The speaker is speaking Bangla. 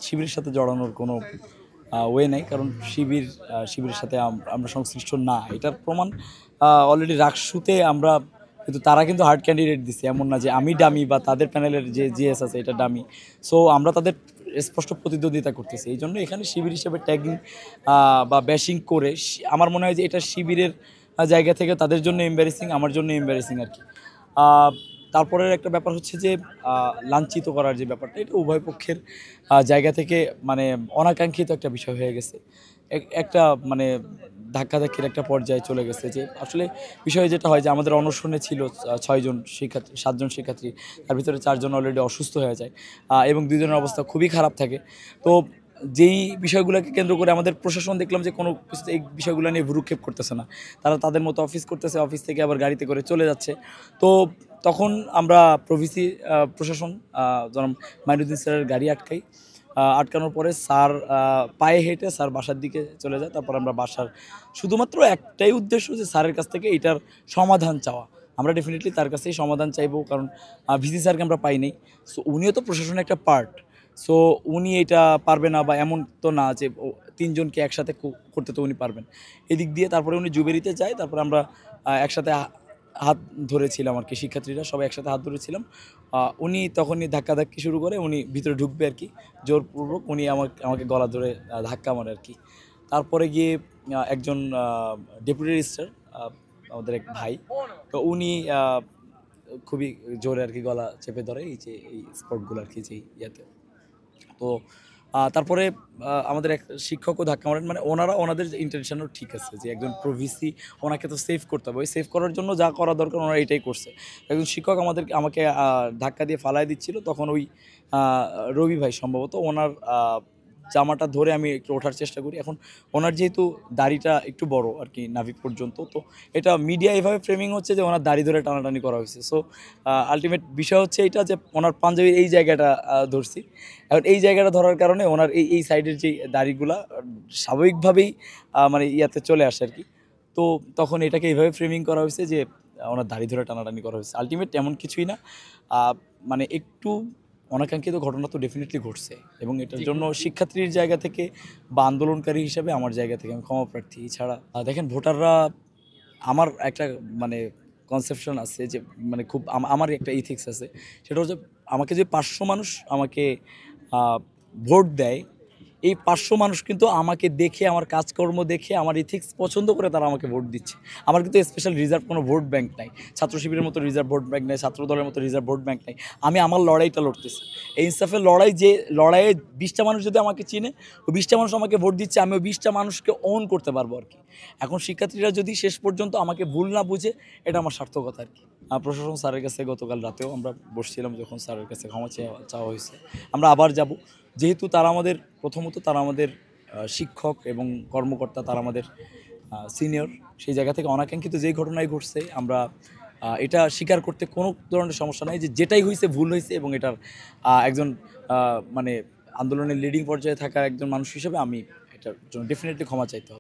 শিবিরের সাথে জড়ানোর কোনো ওয়ে নাই, কারণ শিবিরের সাথে আমরা সংশ্লিষ্ট না, এটার প্রমাণ অলরেডি রাকসুতে আমরা, কিন্তু তারা কিন্তু হার্ড ক্যান্ডিডেট দিচ্ছে, এমন না যে আমি ডামি বা তাদের প্যানেলের যে জিএস আছে এটা ডামি। সো আমরা তাদের স্পষ্ট প্রতিদ্বন্দ্বিতা করতেছি, এই জন্য এখানে শিবির হিসেবে ট্যাগিং বা ব্যাশিং করে আমার মনে হয় যে এটা শিবিরের জায়গা থেকে তাদের জন্য এম্বারেসিং, আমার জন্য এম্বারেসিং আর কি। তারপরের একটা ব্যাপার হচ্ছে যে লাঞ্ছিত করার যে ব্যাপারটা, এটা উভয় পক্ষের জায়গা থেকে মানে অনাকাঙ্ক্ষিত একটা বিষয় হয়ে গেছে, একটা মানে ধাক্কাধাক্কির একটা পর্যায়ে চলে গেছে। যে আসলে বিষয় যেটা হয় যে আমাদের অনশনে ছিল 6 জন শিক্ষার্থী, 7 জন শিক্ষার্থী, তার ভিতরে 4 জন অলরেডি অসুস্থ হয়ে যায় এবং 2 জনের অবস্থা খুবই খারাপ থাকে। তো যেই বিষয়গুলোকে কেন্দ্র করে আমাদের প্রশাসন দেখলাম যে কোনো কিছু এই বিষয়গুলো নিয়ে ভ্রুক্ষেপ করতেছে না, তারা তাদের মতো অফিস করতেছে, অফিস থেকে আবার গাড়িতে করে চলে যাচ্ছে। তো তখন আমরা প্রভিসি প্রশাসন জনাব মাইনুদ্দিন স্যারের গাড়ি আটকাই। আটকানোর পরে স্যার পায়ে হেঁটে স্যার বাসার দিকে চলে যায়। তারপর আমরা বাসার শুধুমাত্র একটাই উদ্দেশ্য যে স্যারের কাছ থেকে এটার সমাধান চাওয়া। আমরা ডেফিনিটলি তার কাছেই সমাধান চাইবো, কারণ ভিসি স্যারকে আমরা পাই নাই। সো উনিও তো প্রশাসনের একটা পার্ট। সো উনি এটা পারবে না বা এমন তো না যে 3 জনকে একসাথে করতে তো উনি পারবেন। এদিক দিয়ে তারপরে উনি জুবেরিতে যায়। তারপরে আমরা একসাথে হাত ধরেছিলাম আর কি, শিক্ষার্থীরা সবাই একসাথে হাত ধরেছিলাম। উনি তখনই ধাক্কাধাক্কি শুরু করে, উনি ভিতরে ঢুকবে আর কি, জোরপূর্বক উনি আমাকে গলা ধরে ধাক্কা মারে আর কি। তারপরে গিয়ে একজন ডেপুটি রেজিস্ট্রার, আমাদের এক ভাই, তো উনি খুবই জোরে আর কি গলা চেপে ধরে এই যে এই স্পটগুলো আর কি, যে ইয়াতে। তো তারপরে আমাদের এক শিক্ষকও ধাক্কা মারেন, মানে ওনারা ওনাদের ইন্টেনশনও ঠিক আছে যে একজন প্রভিসি, ওনাকে তো সেভ করতে হবে, ওই সেভ করার জন্য যা করা দরকার ওনারা এটাই করছে। একজন শিক্ষক আমাকে ধাক্কা দিয়ে ফালায় দিচ্ছিল, তখন ওই রবি ভাই সম্ভবত ওনার জামাটা ধরে আমি একটু ওঠার চেষ্টা করি। এখন ওনার যেহেতু দাড়িটা একটু বড় আর কি, নাভি পর্যন্ত, তো এটা মিডিয়া এইভাবে ফ্রেমিং হচ্ছে যে ওনার দাড়ি ধরে টানাটানি করা হয়েছে। সো আলটিমেট বিষয় হচ্ছে এইটা যে ওনার পাঞ্জাবির এই জায়গাটা ধরছি। এখন এই জায়গাটা ধরার কারণে ওনার এই সাইডের যে দাড়িগুলা স্বাভাবিকভাবেই মানে ইয়াতে চলে আসে আর কি। তো তখন এটাকে এইভাবে ফ্রেমিং করা হয়েছে যে ওনার দাড়ি ধরে টানাটানি করা হয়েছে। আলটিমেট এমন কিছুই না, মানে একটু অনাকাঙ্ক্ষিত ঘটনা তো ডেফিনেটলি ঘটছে, এবং এটার জন্য শিক্ষার্থীর জায়গা থেকে বা আন্দোলনকারী হিসেবে আমার জায়গা থেকে আমি ক্ষমা প্রার্থী। এছাড়া দেখেন, ভোটাররা, আমার একটা মানে কনসেপশন আছে যে মানে খুব আমার একটা ইথিক্স আছে, সেটা হচ্ছে আমাকে যে 500 মানুষ আমাকে ভোট দেয়, এই 500 মানুষ কিন্তু আমাকে দেখে, আমার কাজকর্ম দেখে, আমার ইথিক্স পছন্দ করে তারা আমাকে ভোট দিচ্ছে। আমার কিন্তু স্পেশাল রিজার্ভ কোনো ভোট ব্যাংক নাই, ছাত্র শিবিরের মতো রিজার্ভ ভোট ব্যাংক নাই, ছাত্র দলের মতো রিজার্ভ ভোট ব্যাংক নাই। আমি আমার লড়াইটা লড়তেছি, এই ইনসাফের লড়াই, যে লড়াইয়ে 20টা মানুষ যদি আমাকে চিনে, ওই 20টা মানুষ আমাকে ভোট দিচ্ছে, আমি ওই 20টা মানুষকে ওন করতে পারবো আর কি। এখন শিক্ষার্থীরা যদি শেষ পর্যন্ত আমাকে ভুল না বুঝে, এটা আমার সার্থকতা আর কি। প্রশাসন স্যারের কাছে গতকাল রাতেও আমরা বসছিলাম, যখন স্যারের কাছে ক্ষমা চাওয়া হয়েছে, আমরা আবার যাব। যেহেতু তারা আমাদের, প্রথমত তারা আমাদের শিক্ষক এবং কর্মকর্তা, তারা আমাদের সিনিয়র, সেই জায়গা থেকে অনাকাঙ্ক্ষিত যেই ঘটনাই ঘটছে, আমরা এটা স্বীকার করতে কোনো ধরনের সমস্যা নাই যে যেটাই হয়েছে ভুল হয়েছে, এবং এটার একজন মানে আন্দোলনের লিডিং পর্যায়ে থাকা একজন মানুষ হিসেবে আমি এটার জন্য ডেফিনেটলি ক্ষমা চাইতে হবে।